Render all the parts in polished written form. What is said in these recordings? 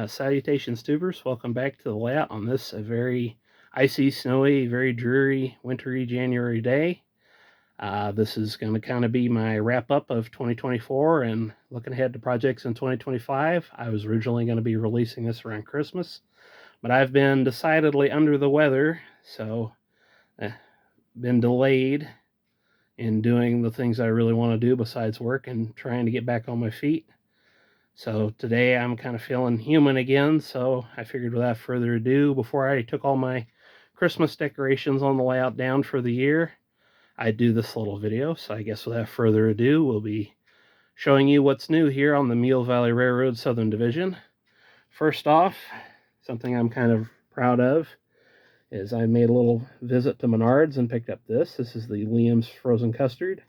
Salutations, tubers. Welcome back to the layout on this a very icy, snowy, very dreary, wintry January day. This is going to kind of be my wrap up of 2024 and looking ahead to projects in 2025. I was originally going to be releasing this around Christmas, but I've been decidedly under the weather, so been delayed in doing the things I really want to do besides work and trying to get back on my feet. So today I'm kind of feeling human again, so I figured without further ado, before I took all my Christmas decorations on the layout down for the year, I'd do this little video. So I guess without further ado, we'll be showing you what's new here on the Mule Valley Railroad Southern Division. First off, something I'm kind of proud of is I made a little visit to Menards and picked up this. This is the Liam's Frozen Custard.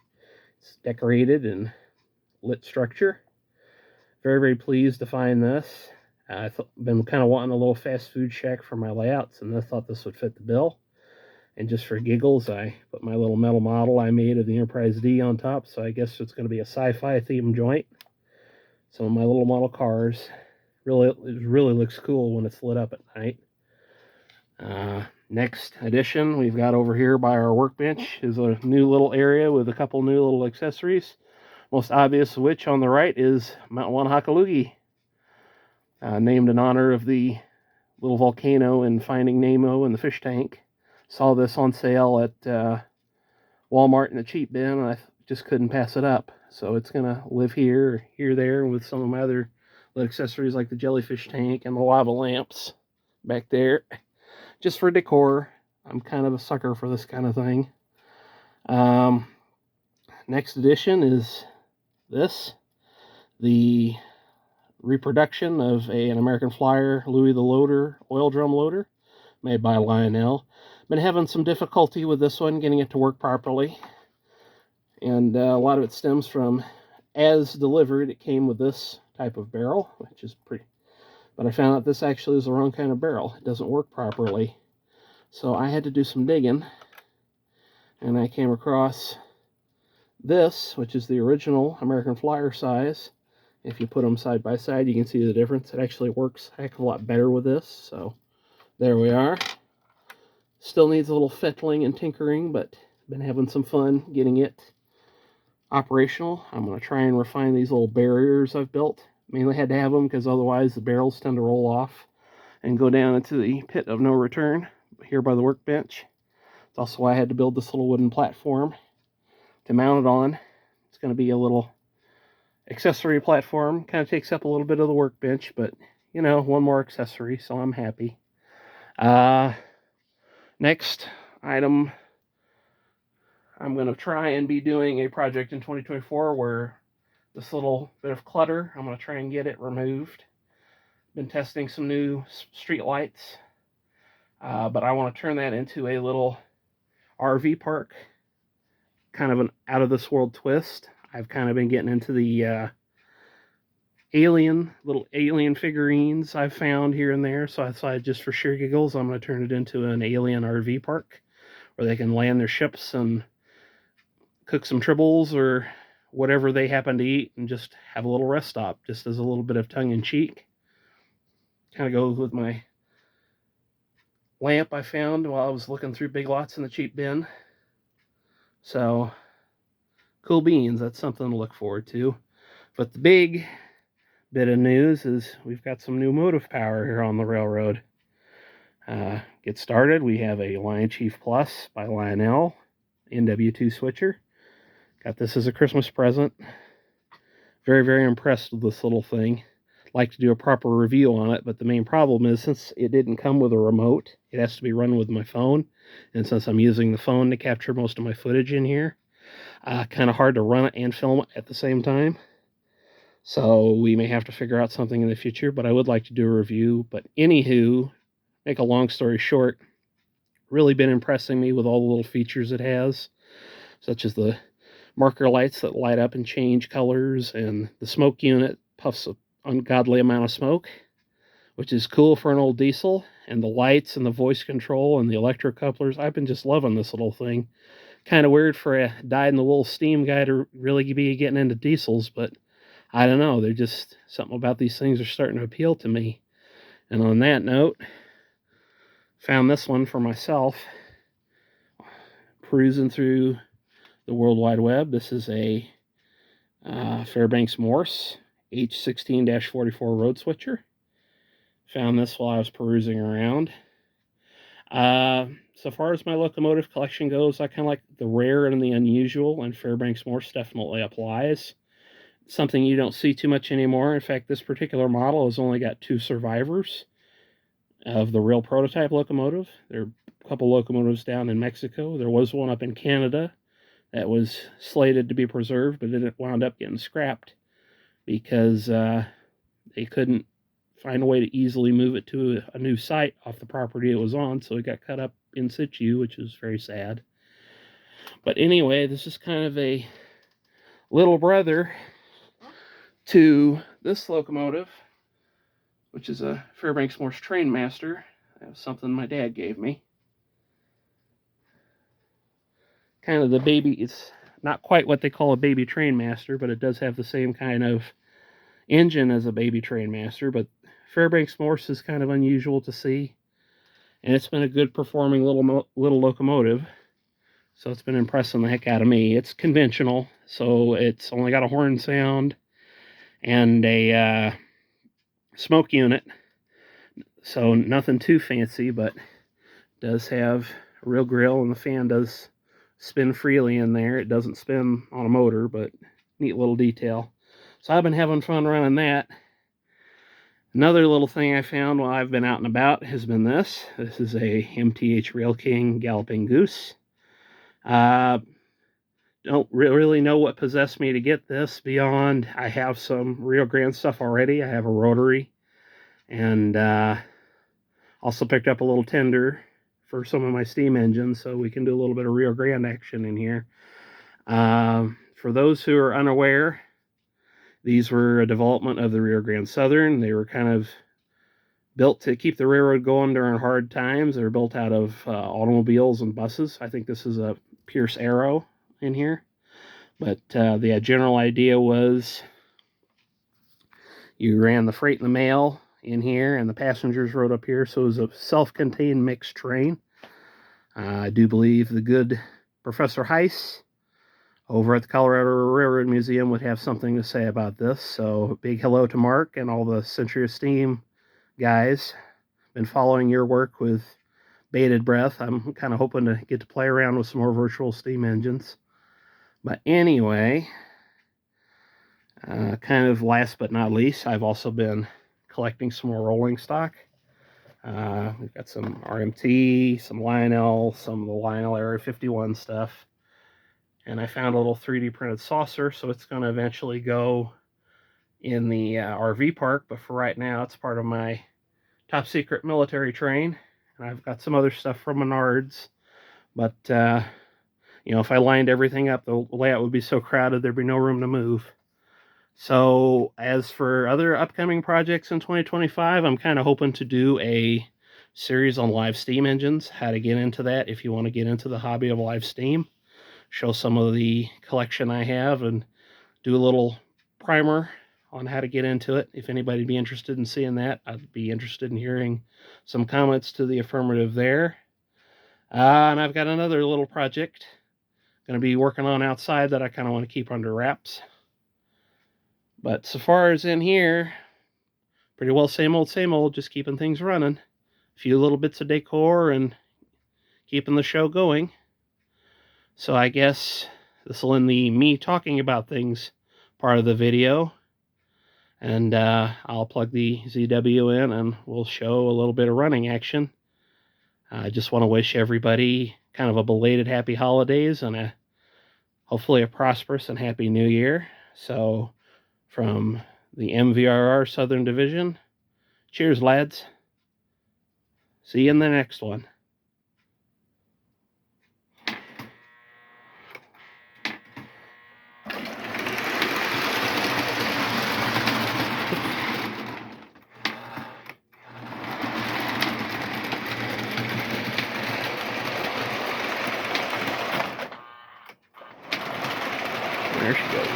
It's decorated in lit structure. Very, very pleased to find this. I've been kind of wanting a little fast food shack for my layouts, and I thought this would fit the bill. And just for giggles, I put my little metal model I made of the Enterprise D on top, so I guess it's going to be a sci-fi themed joint. Some of my little model cars. It really looks cool when it's lit up at night. Next addition we've got over here by our workbench is a new little area with a couple new little accessories. Most obvious of which on the right is Mount Wanahakalugi, named in honor of the little volcano in Finding Nemo in the fish tank. Saw this on sale at Walmart in the cheap bin, and I just couldn't pass it up. So it's going to live here, there, with some of my other little accessories like the jellyfish tank and the lava lamps back there. Just for decor. I'm kind of a sucker for this kind of thing. Next addition is this, the reproduction of an American Flyer Louis the Loader oil drum loader made by Lionel. Been having some difficulty with this one, getting it to work properly, and a lot of it stems from, as delivered, it came with this type of barrel, which is pretty, but I found out this actually is the wrong kind of barrel. It doesn't work properly, so I had to do some digging, and I came across this, which is the original American Flyer size. If you put them side by side, you can see the difference. It actually works a heck of a lot better with this, so there we are. Still needs a little fettling and tinkering, but been having some fun getting it operational. I'm going to try and refine these little barriers I've built. Mainly had to have them because otherwise the barrels tend to roll off and go down into the pit of no return here by the workbench. It's also why I had to build this little wooden platform to mount it on. It's going to be a little accessory platform. Kind of takes up a little bit of the workbench, but you know, one more accessory, so I'm happy. Next item, I'm going to try and be doing a project in 2024 where this little bit of clutter, I'm going to try and get it removed. Been testing some new street lights, but I want to turn that into a little RV park, kind of an out-of-this-world twist. I've kind of been getting into the little alien figurines I've found here and there, so I decided just for sheer giggles, I'm going to turn it into an alien RV park where they can land their ships and cook some tribbles or whatever they happen to eat and just have a little rest stop, just as a little bit of tongue-in-cheek. Kind of goes with my lamp I found while I was looking through Big Lots in the cheap bin. So, cool beans, that's something to look forward to. But the big bit of news is we've got some new motive power here on the railroad. Get started, we have a Lion Chief Plus by Lionel NW2 switcher. Got this as a Christmas present. Very, very impressed with this little thing. Like to do a proper review on it, but the main problem is since it didn't come with a remote, it has to be run with my phone. And since I'm using the phone to capture most of my footage in here, kind of hard to run it and film it at the same time. So we may have to figure out something in the future, but I would like to do a review. But anywho, make a long story short, really been impressing me with all the little features it has, such as the marker lights that light up and change colors, and the smoke unit puffs an ungodly amount of smoke, which is cool for an old diesel, and the lights and the voice control and the electric couplers. I've been just loving this little thing. Kind of weird for a dyed-in-the-wool steam guy to really be getting into diesels, but I don't know. They're just, something about these things are starting to appeal to me. And on that note, found this one for myself, perusing through the World Wide Web. This is a Fairbanks Morse H16-44 road switcher. Found this while I was perusing around. So far as my locomotive collection goes, I kind of like the rare and the unusual, and Fairbanks Morse definitely applies. Something you don't see too much anymore. In fact, this particular model has only got 2 survivors of the real prototype locomotive. There are a couple locomotives down in Mexico. There was one up in Canada that was slated to be preserved, but then it wound up getting scrapped because they couldn't find a way to easily move it to a new site off the property it was on, so it got cut up in situ, which is very sad. But anyway, this is kind of a little brother to this locomotive, which is a Fairbanks Morse Trainmaster. That was something my dad gave me. Kind of the baby, it's not quite what they call a baby Trainmaster, but it does have the same kind of engine as a baby Trainmaster, but Fairbanks Morse is kind of unusual to see, and it's been a good performing little locomotive, so it's been impressing the heck out of me. It's conventional, so it's only got a horn sound and a smoke unit, so nothing too fancy, but does have a real grill, and the fan does spin freely in there. It doesn't spin on a motor, but neat little detail. So I've been having fun running that. Another little thing I found while I've been out and about has been this. This is a MTH Rail King Galloping Goose. Don't really know what possessed me to get this beyond I have some Rio Grande stuff already. I have a rotary, and also picked up a little tender for some of my steam engines, so we can do a little bit of Rio Grande action in here. For those who are unaware, these were a development of the Rio Grande Southern. They were kind of built to keep the railroad going during hard times. They were built out of automobiles and buses. I think this is a Pierce Arrow in here. But the general idea was you ran the freight and the mail in here, and the passengers rode up here, so it was a self-contained mixed train. I do believe the good Professor Heiss over at the Colorado Railroad Museum would have something to say about this. So big hello to Mark and all the Century of Steam guys. Been following your work with bated breath. I'm kind of hoping to get to play around with some more virtual steam engines. But anyway, kind of last but not least, I've also been collecting some more rolling stock. We've got some RMT, some Lionel, some of the Lionel Area 51 stuff. And I found a little 3D printed saucer, so it's going to eventually go in the RV park. But for right now, it's part of my top secret military train. And I've got some other stuff from Menards. But, you know, if I lined everything up, the layout would be so crowded, there'd be no room to move. So as for other upcoming projects in 2025, I'm kind of hoping to do a series on live steam engines, how to get into that if you want to get into the hobby of live steam. Show some of the collection I have and do a little primer on how to get into it. If anybody'd be interested in seeing that, I'd be interested in hearing some comments to the affirmative there. And I've got another little project going to be working on outside that I kind of want to keep under wraps. But so far as in here, pretty well same old, just keeping things running. A few little bits of decor and keeping the show going. So I guess this will end the me talking about things part of the video. And I'll plug the ZW in and we'll show a little bit of running action. I just want to wish everybody kind of a belated happy holidays and hopefully a prosperous and happy new year. So from the MVRR Southern Division, cheers, lads. See you in the next one. There she goes.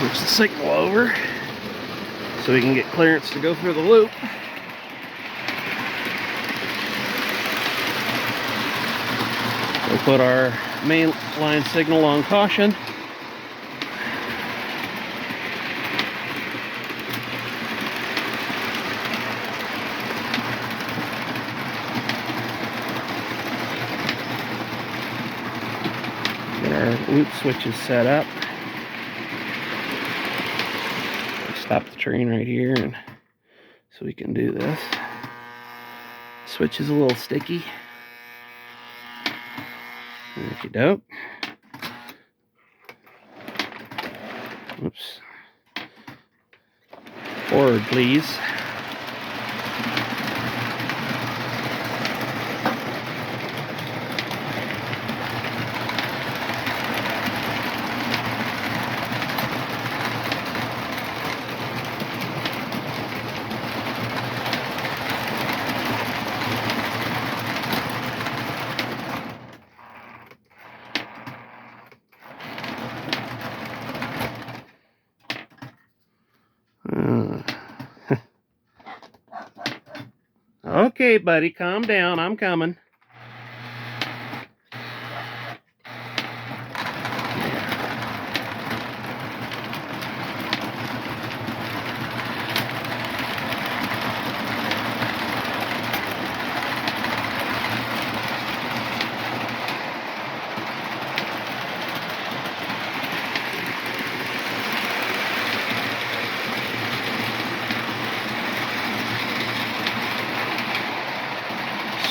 Switch the signal over so we can get clearance to go through the loop. We'll put our main line signal on caution. Get our loop switches set up. Stop the train right here, and so we can do this. Switch is a little sticky. Okie doke. Oops. Forward, please. Okay, buddy, calm down. I'm coming.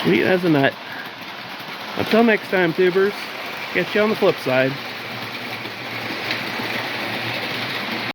Sweet as a nut. Until next time, tubers. Catch you on the flip side.